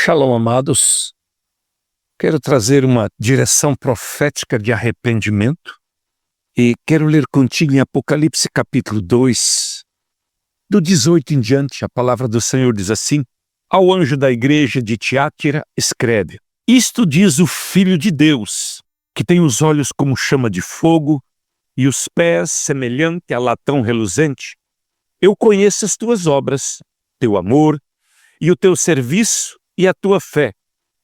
Shalom, amados. Quero trazer uma direção profética de arrependimento e quero ler contigo em Apocalipse capítulo 2, do 18 em diante. A palavra do Senhor diz assim: ao anjo da igreja de Tiátira escreve: isto diz o Filho de Deus, que tem os olhos como chama de fogo e os pés semelhante a latão reluzente. Eu conheço as tuas obras, teu amor e o teu serviço e a tua fé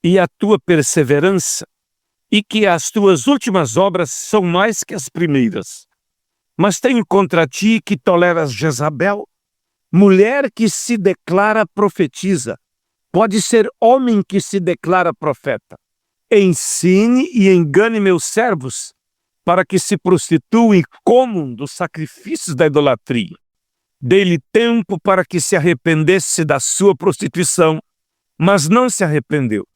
e a tua perseverança, e que as tuas últimas obras são mais que as primeiras. Mas tenho contra ti que toleras Jezabel, mulher que se declara profetiza. Pode ser homem que se declara profeta. Ensine e engane meus servos, para que se prostituam e comam dos sacrifícios da idolatria. Dei-lhe tempo para que se arrependesse da sua prostituição, mas não se arrependeu.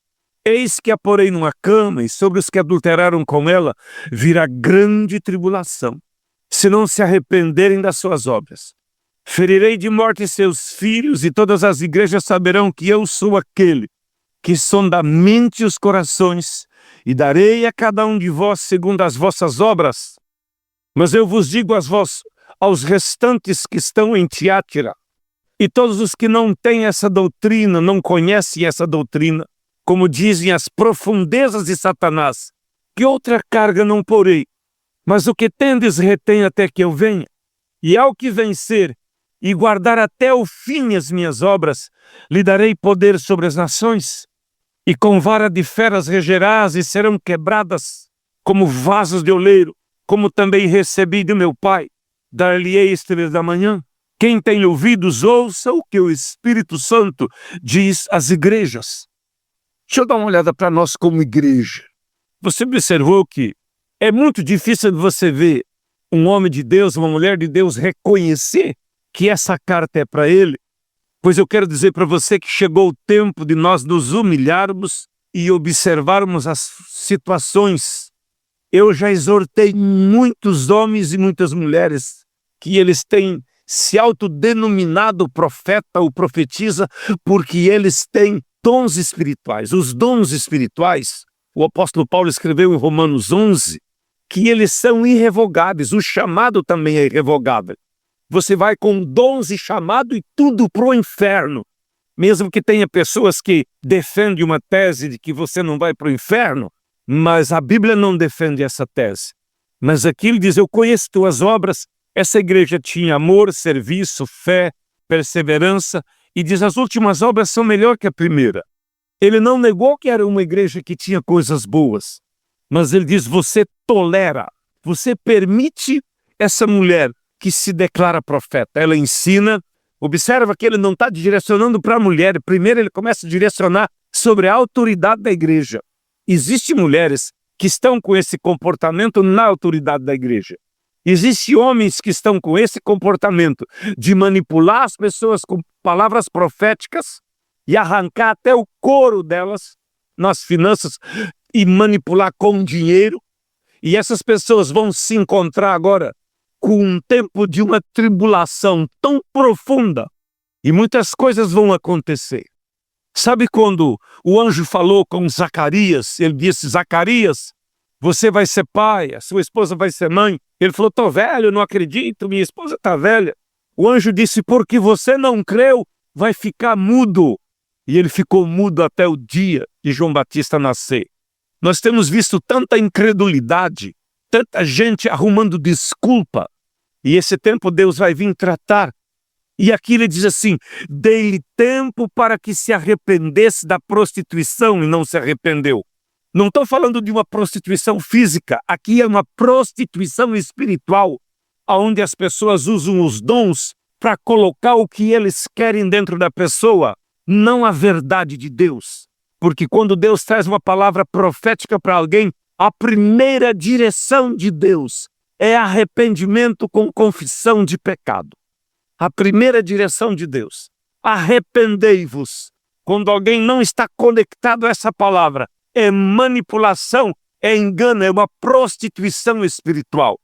Eis que a porei numa cama, e sobre os que adulteraram com ela virá grande tribulação, se não se arrependerem das suas obras. Ferirei de morte seus filhos, e todas as igrejas saberão que eu sou aquele que sonda a mente e os corações, e darei a cada um de vós segundo as vossas obras. Mas eu vos digo aos restantes que estão em Tiátira, e todos os que não têm essa doutrina, não conhecem essa doutrina, como dizem as profundezas de Satanás, que outra carga não porei, mas o que tendes retém até que eu venha. E ao que vencer e guardar até o fim as minhas obras, lhe darei poder sobre as nações, e com vara de feras regerás e serão quebradas como vasos de oleiro, como também recebi do meu Pai. Dar-lhe-ei estrelas da manhã. Quem tem ouvidos, ouça o que o Espírito Santo diz às igrejas. Deixa eu dar uma olhada para nós como igreja. Você observou que é muito difícil de você ver um homem de Deus, uma mulher de Deus reconhecer que essa carta é para ele? Pois eu quero dizer para você que chegou o tempo de nós nos humilharmos e observarmos as situações. Eu já exortei muitos homens e muitas mulheres que eles têm se autodenominado profeta ou profetiza porque eles têm dons espirituais. Os dons espirituais, o apóstolo Paulo escreveu em Romanos 11, que eles são irrevogáveis. O chamado também é irrevogável. Você vai com dons e chamado e tudo para o inferno. Mesmo que tenha pessoas que defendem uma tese de que você não vai para o inferno, mas a Bíblia não defende essa tese. Mas aqui ele diz: eu conheço tuas obras. Essa igreja tinha amor, serviço, fé, perseverança, e diz: as últimas obras são melhor que a primeira. Ele não negou que era uma igreja que tinha coisas boas, mas ele diz: você tolera, você permite essa mulher que se declara profeta. Ela ensina. Observa que ele não está direcionando para a mulher. Primeiro ele começa a direcionar sobre a autoridade da igreja. Existem mulheres que estão com esse comportamento na autoridade da igreja. Existem homens que estão com esse comportamento de manipular as pessoas com palavras proféticas e arrancar até o couro delas nas finanças e manipular com dinheiro. E essas pessoas vão se encontrar agora com um tempo de uma tribulação tão profunda e muitas coisas vão acontecer. Sabe quando o anjo falou com Zacarias? Ele disse: Zacarias, você vai ser pai, a sua esposa vai ser mãe. Ele falou: estou velho, não acredito, minha esposa está velha. O anjo disse: porque você não creu, vai ficar mudo. E ele ficou mudo até o dia de João Batista nascer. Nós temos visto tanta incredulidade, tanta gente arrumando desculpa. E esse tempo Deus vai vir tratar. E aqui ele diz assim: dei-lhe tempo para que se arrependesse da prostituição e não se arrependeu. Não estou falando de uma prostituição física, aqui é uma prostituição espiritual, onde as pessoas usam os dons para colocar o que eles querem dentro da pessoa, não a verdade de Deus. Porque quando Deus traz uma palavra profética para alguém, a primeira direção de Deus é arrependimento com confissão de pecado. A primeira direção de Deus: arrependei-vos. Quando alguém não está conectado a essa palavra, é manipulação, é engano, é uma prostituição espiritual.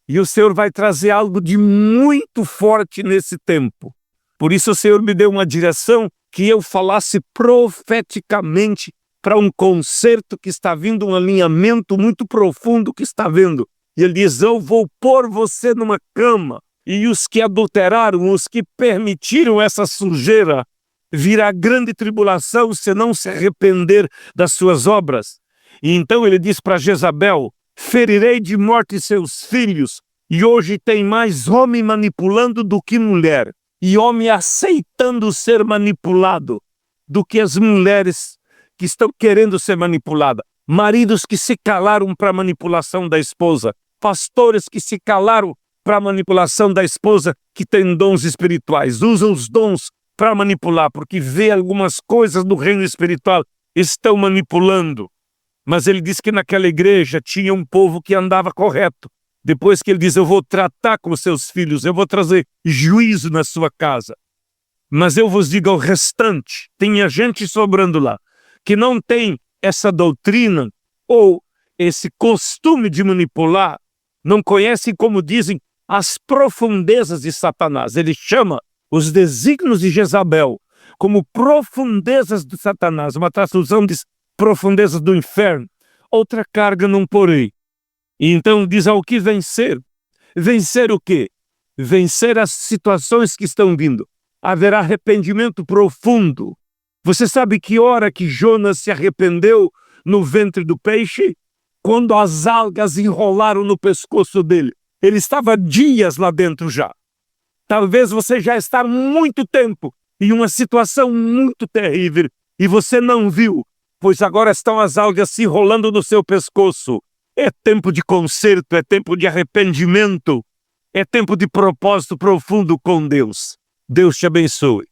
E o Senhor vai trazer algo de muito forte nesse tempo. Por isso o Senhor me deu uma direção que eu falasse profeticamente para um concerto que está vindo, um alinhamento muito profundo que está vindo. E ele diz, eu vou pôr você numa cama, e os que adulteraram, os que permitiram essa sujeira, virá grande tribulação se não se arrepender das suas obras. E então ele diz para Jezabel, ferirei de morte seus filhos, e hoje tem mais homem manipulando do que mulher, e homem aceitando ser manipulado do que as mulheres que estão querendo ser manipuladas. Maridos que se calaram para a manipulação da esposa, pastores que se calaram para a manipulação da esposa que tem dons espirituais, usam os dons para manipular, porque vê algumas coisas do reino espiritual, estão manipulando. Mas ele diz que naquela igreja tinha um povo que andava correto. Depois que ele diz, eu vou tratar com seus filhos, eu vou trazer juízo na sua casa. Mas eu vos digo ao restante, tinha gente sobrando lá, que não tem essa doutrina ou esse costume de manipular, não conhecem, como dizem, as profundezas de Satanás. Ele chama os desígnios de Jezabel como profundezas de Satanás. Uma tradução diz profundezas do inferno. Outra carga não porei. E então diz ao que vencer. Vencer o quê? Vencer as situações que estão vindo. Haverá arrependimento profundo. Você sabe que hora que Jonas se arrependeu no ventre do peixe? Quando as algas enrolaram no pescoço dele. Ele estava dias lá dentro já. Talvez você já está há muito tempo em uma situação muito terrível e você não viu, pois agora estão as algas se enrolando no seu pescoço. É tempo de conserto, é tempo de arrependimento, é tempo de propósito profundo com Deus. Deus te abençoe.